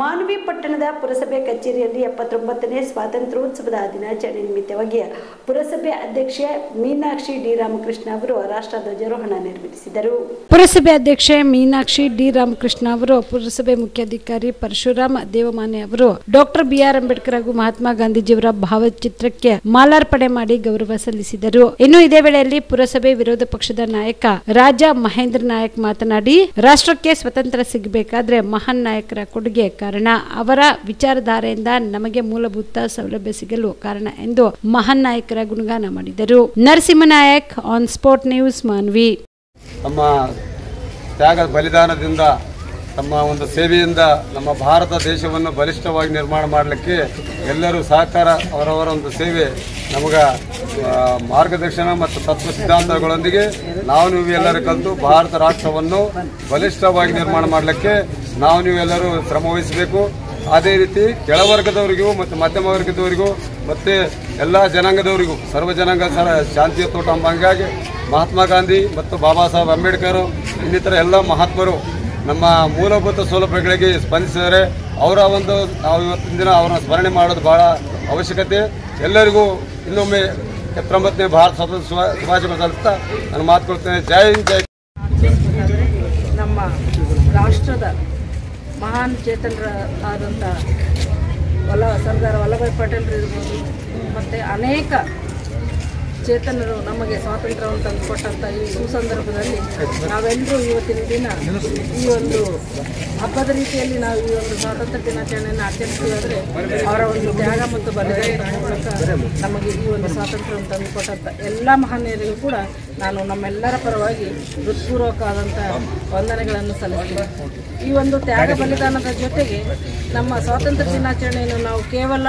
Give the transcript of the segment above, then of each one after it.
ಮಾನ್ವಿ ಪಟ್ಟಣದ ಪುರಸಭೆ ಕಚೇರಿಯಲ್ಲಿ 79ನೇ ಸ್ವಾತಂತ್ರ್ಯೋತ್ಸವದ ದಿನಾಚರಣೆ ನಿಮಿತ್ತವಾಗಿ ಪುರಸಭೆ ಅಧ್ಯಕ್ಷೆ ಮೀನಾಕ್ಷಿ ಡಿ ರಾಮಕೃಷ್ಣ ಅವರು ರಾಷ್ಟ್ರ ಧ್ವಜಾರೋಹಣ ನೆರವೇರಿಸಿದರು. ಪುರಸಭೆ ಅಧ್ಯಕ್ಷೆ ಮೀನಾಕ್ಷಿ ಡಿ ರಾಮಕೃಷ್ಣ ಅವರು ಪುರಸಭೆ ಮುಖ್ಯಾಧಿಕಾರಿ ಪರಶುರಾಮ ದೇವಮಾನೆ ಅವರು ಡಾಕ್ಟರ್ ಬಿಆರ್ ಅಂಬೇಡ್ಕರ್ ಹಾಗೂ ಮಹಾತ್ಮ ಗಾಂಧೀಜಿಯವರ ಭಾವಚಿತ್ರಕ್ಕೆ ಮಾಲಾರ್ಪಣೆ ಮಾಡಿ ಗೌರವ ಸಲ್ಲಿಸಿದರು. ಇನ್ನು ಇದೇ ವೇಳೆಯಲ್ಲಿ ಪುರಸಭೆ ವಿರೋಧ ಪಕ್ಷದ ನಾಯಕ ರಾಜಾ ಮಹೇಂದ್ರ ನಾಯಕ್ ಮಾತನಾಡಿ, ರಾಷ್ಟ್ರಕ್ಕೆ ಸ್ವತಂತ್ರ ಸಿಗಬೇಕಾದ್ರೆ ಮಹಾನ್ ನಾಯಕರ ಕೊಡುಗೆ ಕಾರಣ, ಅವರ ವಿಚಾರಧಾರೆಯಿಂದ ನಮಗೆ ಮೂಲಭೂತ ಸೌಲಭ್ಯ ಸಿಗಲು ಕಾರಣ ಎಂದು ಮಹಾನ್ ನಾಯಕರ ಗುಣಗಾನ ಮಾಡಿದರು. Narasimha Nayak on spot news Manvi. ತಮ್ಮ ತ್ಯಾಗ ಬಲಿದಾನದಿಂದ ತಮ್ಮ ಒಂದು ಸೇವೆಯಿಂದ ನಮ್ಮ ಭಾರತ ದೇಶವನ್ನು ಬಲಿಷ್ಠವಾಗಿ ನಿರ್ಮಾಣ ಮಾಡಲಿಕ್ಕೆ ಎಲ್ಲರೂ ಸಹಕಾರ ಅವರವರ ಒಂದು ಸೇವೆ ನಮಗೆ ಮಾರ್ಗದರ್ಶನ ಮತ್ತು ತತ್ವ ಸಿದ್ಧಾಂತಗಳೊಂದಿಗೆ ನಾವು ನೀವು ಎಲ್ಲರೂ ಕಲಿತು ಭಾರತ ರಾಷ್ಟ್ರವನ್ನು ಬಲಿಷ್ಠವಾಗಿ ನಿರ್ಮಾಣ ಮಾಡಲಿಕ್ಕೆ ನಾವು ನೀವೆಲ್ಲರೂ ಶ್ರಮ ವಹಿಸಬೇಕು. ಅದೇ ರೀತಿ ಕೆಳವರ್ಗದವರಿಗೂ ಮತ್ತು ಮಧ್ಯಮ ವರ್ಗದವರಿಗೂ ಮತ್ತು ಎಲ್ಲ ಜನಾಂಗದವರಿಗೂ ಸರ್ವ ಜನಾಂಗ ಶಾಂತಿಯ ತೋಟ ಅಂಬಂಗಾಗಿ ಮಹಾತ್ಮ ಗಾಂಧಿ ಮತ್ತು ಬಾಬಾ ಸಾಹೇಬ್ ಅಂಬೇಡ್ಕರ್ ಇನ್ನಿತರ ಎಲ್ಲ ಮಹಾತ್ಮರು ನಮ್ಮ ಮೂಲಭೂತ ಸೌಲಭ್ಯಗಳಿಗೆ ಸ್ಪಂದಿಸಿದರೆ ಅವರ ಒಂದು ನಾವು ಇವತ್ತಿನ ದಿನ ಅವರನ್ನು ಸ್ಮರಣೆ ಮಾಡೋದು ಬಹಳ ಅವಶ್ಯಕತೆ. ಎಲ್ಲರಿಗೂ ಇನ್ನೊಮ್ಮೆ 79ನೇ ಭಾರತ ಸ್ವಾತಂತ್ರ್ಯ ಶುಭಾಶಯ ಸಲ್ಲಿಸ್ತಾ ನಾನು ಮಾತುಕೊಳ್ತೇನೆ. ಜೈ ಜೈ. ನಮ್ಮ ರಾಷ್ಟ್ರದ ಮಹಾನ್ ಚೇತನರಾದಂಥ ಸರ್ದಾರ್ ವಲ್ಲಭಾಯ್ ಪಟೇಲ್ ಇರ್ಬೋದು ಮತ್ತು ಅನೇಕ ಚೇತನರು ನಮಗೆ ಸ್ವಾತಂತ್ರ್ಯವನ್ನು ತಂದುಕೊಟ್ಟಂಥ ಈ ಸುಸಂದರ್ಭದಲ್ಲಿ ನಾವೆಲ್ಲರೂ ಇವತ್ತಿನ ದಿನ ಈ ಒಂದು ಹಬ್ಬದ ರೀತಿಯಲ್ಲಿ ನಾವು ಈ ಒಂದು ಸ್ವಾತಂತ್ರ್ಯ ದಿನಾಚರಣೆಯನ್ನು ಆಚರಿಸ್ತೀವಾದರೆ ಅವರ ಒಂದು ತ್ಯಾಗ ಮತ್ತು ಬಲಿದಾನದ ಮೂಲಕ ನಮಗೆ ಈ ಒಂದು ಸ್ವಾತಂತ್ರ್ಯವನ್ನು ತಂದುಕೊಟ್ಟಂಥ ಎಲ್ಲ ಮಹನೀಯರಿಗೂ ಕೂಡ ನಾನು ನಮ್ಮೆಲ್ಲರ ಪರವಾಗಿ ಹೃತ್ಪೂರ್ವಕವಾದಂಥ ವಂದನೆಗಳನ್ನು ಸಲ್ಲಿಸ್ತೀನಿ. ಈ ಒಂದು ತ್ಯಾಗ ಬಲಿದಾನದ ಜೊತೆಗೆ ನಮ್ಮ ಸ್ವಾತಂತ್ರ್ಯ ದಿನಾಚರಣೆಯನ್ನು ನಾವು ಕೇವಲ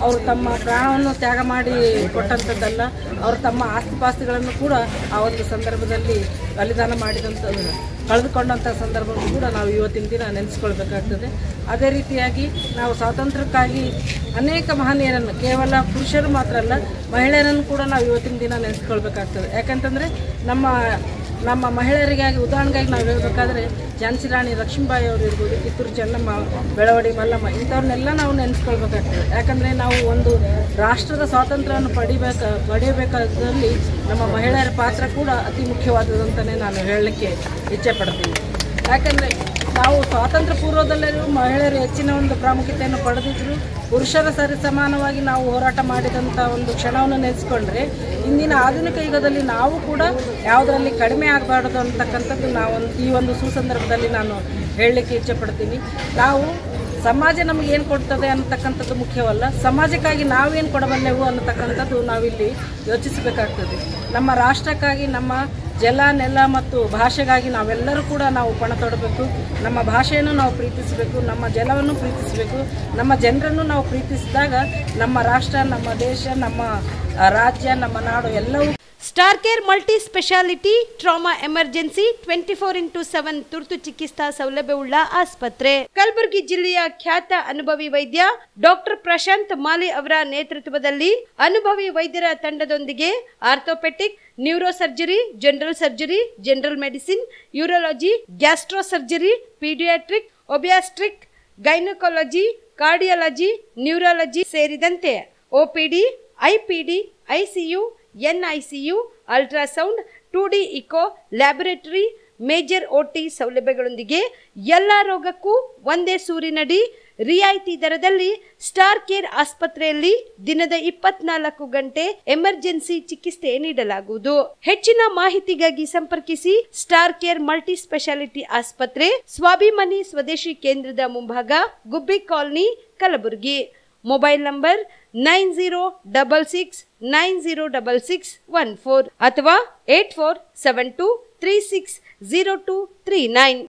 ಅವರು ತಮ್ಮ ಪ್ರಾಣವನ್ನು ತ್ಯಾಗ ಮಾಡಿ ಕೊಟ್ಟಂಥದ್ದಲ್ಲ, ಅವರು ತಮ್ಮ ಆಸ್ತಿಪಾಸ್ತಿಗಳನ್ನು ಕೂಡ ಆ ಒಂದು ಸಂದರ್ಭದಲ್ಲಿ ಬಲಿದಾನ ಮಾಡಿದಂಥದ್ದು ಕಳೆದುಕೊಂಡಂಥ ಸಂದರ್ಭವನ್ನು ಕೂಡ ನಾವು ಇವತ್ತಿನ ದಿನ ನೆನೆಸ್ಕೊಳ್ಬೇಕಾಗ್ತದೆ. ಅದೇ ರೀತಿಯಾಗಿ ನಾವು ಸ್ವಾತಂತ್ರ್ಯಕ್ಕಾಗಿ ಅನೇಕ ಮಹನೀಯರನ್ನು ಕೇವಲ ಪುರುಷರು ಮಾತ್ರ ಅಲ್ಲ, ಮಹಿಳೆಯರನ್ನು ಕೂಡ ನಾವು ಇವತ್ತಿನ ದಿನ ನೆನೆಸ್ಕೊಳ್ಬೇಕಾಗ್ತದೆ. ಯಾಕಂತಂದರೆ ನಮ್ಮ ಮಹಿಳೆಯರಿಗಾಗಿ ಉದಾಹರಣೆಗಾಗಿ ನಾವು ಹೇಳಬೇಕಾದ್ರೆ ಝಾನ್ಸಿ ರಾಣಿ ಲಕ್ಷ್ಮೀಬಾಯಿ ಅವರು ಇರ್ಬೋದು, ಕಿತ್ತೂರು ಚೆನ್ನಮ್ಮ, ಬೆಳವಡಿ ಮಲ್ಲಮ್ಮ, ಇಂಥವ್ರನ್ನೆಲ್ಲ ನಾವು ನೆನೆಸ್ಕೊಳ್ಬೇಕಾಗ್ತದೆ. ಯಾಕಂದರೆ ನಾವು ಒಂದು ರಾಷ್ಟ್ರದ ಸ್ವಾತಂತ್ರ್ಯವನ್ನು ಪಡೆಯಬೇಕಾದಲ್ಲಿ ನಮ್ಮ ಮಹಿಳೆಯರ ಪಾತ್ರ ಕೂಡ ಅತಿ ಮುಖ್ಯವಾದದಂತಲೇ ನಾನು ಹೇಳಲಿಕ್ಕೆ ಇಚ್ಛೆ ಪಡ್ತೀನಿ. ಯಾಕಂದರೆ ನಾವು ಸ್ವಾತಂತ್ರ್ಯ ಪೂರ್ವದಲ್ಲೂ ಮಹಿಳೆಯರು ಹೆಚ್ಚಿನ ಒಂದು ಪ್ರಾಮುಖ್ಯತೆಯನ್ನು ಪಡೆದಿದ್ದರು. ಪುರುಷರ ಸರಿ ಸಮಾನವಾಗಿ ನಾವು ಹೋರಾಟ ಮಾಡಿದಂಥ ಒಂದು ಕ್ಷಣವನ್ನು ನೆನೆಸ್ಕೊಂಡ್ರೆ ಇಂದಿನ ಆಧುನಿಕ ಯುಗದಲ್ಲಿ ನಾವು ಕೂಡ ಯಾವುದರಲ್ಲಿ ಕಡಿಮೆ ಆಗಬಾರ್ದು ಅಂತಕ್ಕಂಥದ್ದು ಈ ಒಂದು ಸುಸಂದರ್ಭದಲ್ಲಿ ನಾನು ಹೇಳಲಿಕ್ಕೆ ಇಚ್ಛೆ ಪಡ್ತೀನಿ. ನಾವು ಸಮಾಜ ನಮಗೆ ಏನು ಕೊಡ್ತದೆ ಅನ್ನತಕ್ಕಂಥದ್ದು ಮುಖ್ಯವಲ್ಲ, ಸಮಾಜಕ್ಕಾಗಿ ನಾವೇನು ಕೊಡಬಲ್ಲೆವು ಅನ್ನತಕ್ಕಂಥದ್ದು ನಾವಿಲ್ಲಿ ಯೋಚಿಸಬೇಕಾಗ್ತದೆ. ನಮ್ಮ ರಾಷ್ಟ್ರಕ್ಕಾಗಿ, ನಮ್ಮ ಜಲ, ನೆಲ ಮತ್ತು ಭಾಷೆಗಾಗಿ ನಾವೆಲ್ಲರೂ ಕೂಡ ನಾವು ಪಣ ತೊಡಬೇಕು. ನಮ್ಮ ಭಾಷೆಯನ್ನು ನಾವು ಪ್ರೀತಿಸಬೇಕು, ನಮ್ಮ ಜಲವನ್ನು ಪ್ರೀತಿಸಬೇಕು, ನಮ್ಮ ಜನರನ್ನು ನಾವು ಪ್ರೀತಿಸಿದಾಗ ನಮ್ಮ ರಾಷ್ಟ್ರ, ನಮ್ಮ ದೇಶ, ನಮ್ಮ ರಾಜ್ಯ, ನಮ್ಮ ನಾಡು ಎಲ್ಲವೂ. Star care multi speciality trauma emergency 24x7 ತುರ್ತು ಚಿಕಿತ್ಸಾ ಸೌಲಭ್ಯವುಳ್ಳ ಆಸ್ಪತ್ರೆ. ಕಲಬುರಗಿ ಜಿಲ್ಲೆಯ ಖ್ಯಾತ ಅನುಭವಿ ವೈದ್ಯ ಡಾಕ್ಟರ್ ಪ್ರಶಾಂತ್ ಮಾಲಿ ಅವರ ನೇತೃತ್ವದಲ್ಲಿ ಅನುಭವಿ ವೈದ್ಯರ ತಂಡದೊಂದಿಗೆ orthopaedic, neuro surgery, general medicine, urology, gastro surgery, paediatric, obstetric, gynaecology, cardiology, neurology ಸೇರಿದಂತೆ OPD, IPD, ICU, NICU, ultrasound, 2D echo, laboratory, major OT ಸೌಲಭ್ಯಗಳೊಂದಿಗೆ ಎಲ್ಲ ರೋಗಕ್ಕೂ ಒಂದೇ ಸೂರಿನಡಿ ರಿಯಾಯಿತಿ ದರದಲ್ಲಿ ಸ್ಟಾರ್ ಕೇರ್ ಆಸ್ಪತ್ರೆಯಲ್ಲಿ ದಿನದ 24 ಗಂಟೆ ಎಮರ್ಜೆನ್ಸಿ ಚಿಕಿತ್ಸೆ ನೀಡಲಾಗುವುದು. ಹೆಚ್ಚಿನ ಮಾಹಿತಿಗಾಗಿ ಸಂಪರ್ಕಿಸಿ ಸ್ಟಾರ್ ಕೇರ್ ಮಲ್ಟಿ ಸ್ಪೆಷಾಲಿಟಿ ಆಸ್ಪತ್ರೆ, ಸ್ವಾಭಿಮಾನಿ ಸ್ವದೇಶಿ ಕೇಂದ್ರದ ಮುಂಭಾಗ, ಗುಬ್ಬಿ ಕಾಲನಿ, ಕಲಬುರಗಿ. ಮೊಬೈಲ್ ನಂಬರ್ 9066906614 ಅಥವಾ 8472360239.